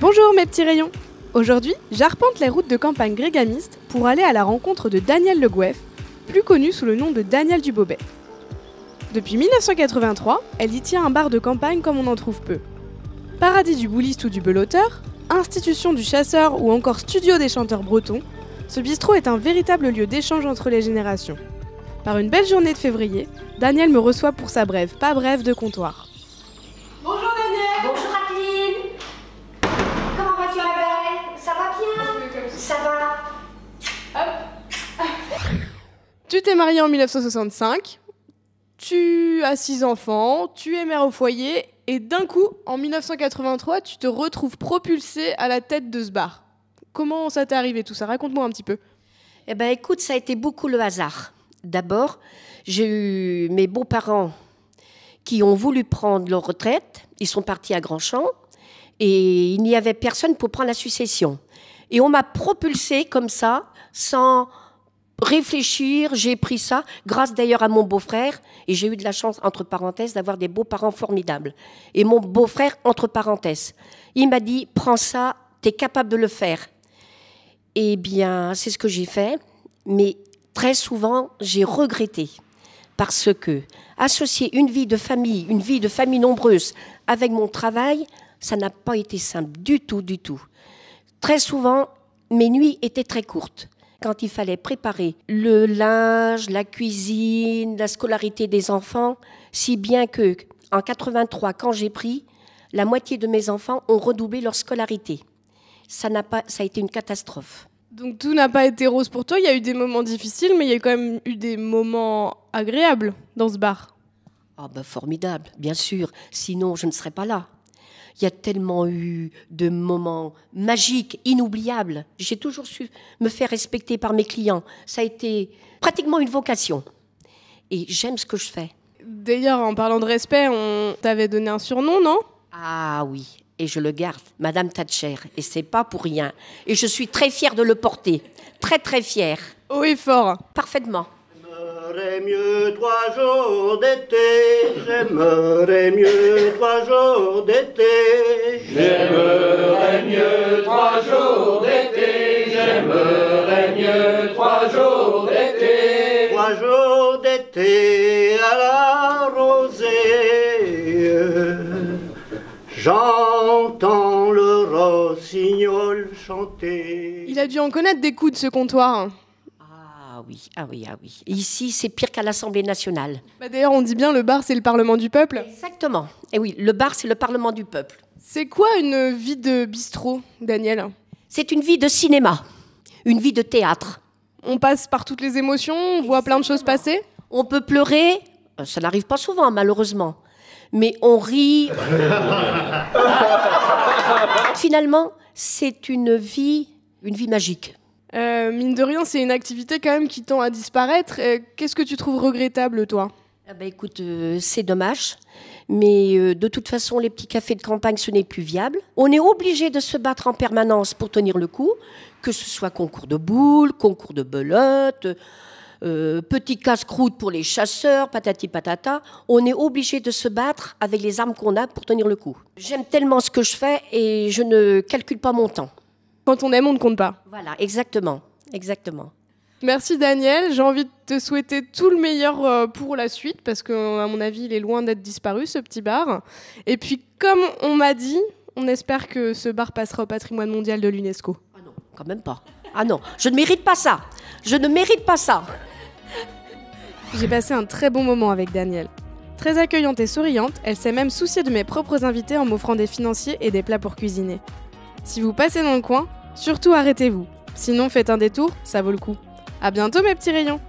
Bonjour mes petits rayons. Aujourd'hui, j'arpente les routes de campagne grégamistes pour aller à la rencontre de Daniel Le Goeff, plus connu sous le nom de Daniel Dubobet. Depuis 1983, elle y tient un bar de campagne comme on en trouve peu. Paradis du bouliste ou du belotteur, institution du chasseur ou encore studio des chanteurs bretons, ce bistrot est un véritable lieu d'échange entre les générations. Par une belle journée de février, Daniel me reçoit pour sa brève, pas brève de comptoir. Bonjour Daniel. Bonjour Adeline. Comment vas-tu ma belle? Ça va bien? Ça va. Hop. Tu t'es mariée en 1965, tu as 6 enfants, tu es mère au foyer et d'un coup, en 1983, tu te retrouves propulsée à la tête de ce bar. Comment ça t'est arrivé tout ça? Raconte-moi un petit peu. Eh bien écoute, ça a été beaucoup le hasard. D'abord, j'ai eu mes beaux-parents qui ont voulu prendre leur retraite. Ils sont partis à Grandchamp et il n'y avait personne pour prendre la succession. Et on m'a propulsée comme ça, sans réfléchir. J'ai pris ça, grâce d'ailleurs à mon beau-frère. Et j'ai eu de la chance, entre parenthèses, d'avoir des beaux-parents formidables. Et mon beau-frère, entre parenthèses, il m'a dit « Prends ça, t'es capable de le faire ». Eh bien, c'est ce que j'ai fait. Mais très souvent, j'ai regretté. Parce que associer une vie de famille nombreuse avec mon travail, ça n'a pas été simple du tout, du tout. Très souvent, mes nuits étaient très courtes. Quand il fallait préparer le linge, la cuisine, la scolarité des enfants, si bien que en 83, quand j'ai pris, la moitié de mes enfants ont redoublé leur scolarité. Ça a été une catastrophe. Donc tout n'a pas été rose pour toi, il y a eu des moments difficiles, mais il y a quand même eu des moments agréables dans ce bar. Ah ben formidable, bien sûr, sinon je ne serais pas là. Il y a tellement eu de moments magiques, inoubliables. J'ai toujours su me faire respecter par mes clients. Ça a été pratiquement une vocation. Et j'aime ce que je fais. D'ailleurs, en parlant de respect, on t'avait donné un surnom, non? Ah oui, et je le garde, Madame Thatcher. Et c'est pas pour rien. Et je suis très fière de le porter. Très très fière. Haut et fort. Parfaitement. J'aimerais mieux 3 jours d'été, j'aimerais mieux 3 jours d'été. J'aimerais mieux 3 jours d'été, j'aimerais mieux 3 jours d'été. 3 jours d'été à la rosée, j'entends le rossignol chanter. Il a dû en connaître des coups de ce comptoir. Ah oui. Et ici, c'est pire qu'à l'Assemblée nationale. D'ailleurs, on dit bien le bar, c'est le Parlement du peuple. Exactement. Et oui, le bar, c'est le Parlement du peuple. C'est quoi une vie de bistrot, Daniel? C'est une vie de cinéma, une vie de théâtre. On passe par toutes les émotions, on voit plein de choses passer. On peut pleurer, ça n'arrive pas souvent, malheureusement. Mais on rit. Finalement, c'est une vie magique. Mine de rien, c'est une activité quand même qui tend à disparaître. Qu'est-ce que tu trouves regrettable, toi? Écoute, c'est dommage. Mais de toute façon, les petits cafés de campagne, ce n'est plus viable. On est obligé de se battre en permanence pour tenir le coup, que ce soit concours de boules, concours de belote, petit casse-croûte pour les chasseurs, patati patata. On est obligé de se battre avec les armes qu'on a pour tenir le coup. J'aime tellement ce que je fais et je ne calcule pas mon temps. Quand on aime, on ne compte pas. Voilà, exactement. Merci Daniel, j'ai envie de te souhaiter tout le meilleur pour la suite, parce qu'à mon avis, il est loin d'être disparu, ce petit bar. Et puis, comme on m'a dit, on espère que ce bar passera au patrimoine mondial de l'UNESCO. Ah non, quand même pas. Ah non, je ne mérite pas ça. J'ai passé un très bon moment avec Daniel. Très accueillante et souriante, elle s'est même souciée de mes propres invités en m'offrant des financiers et des plats pour cuisiner. Si vous passez dans le coin, surtout arrêtez-vous. Sinon, faites un détour, ça vaut le coup. À bientôt mes petits rayons.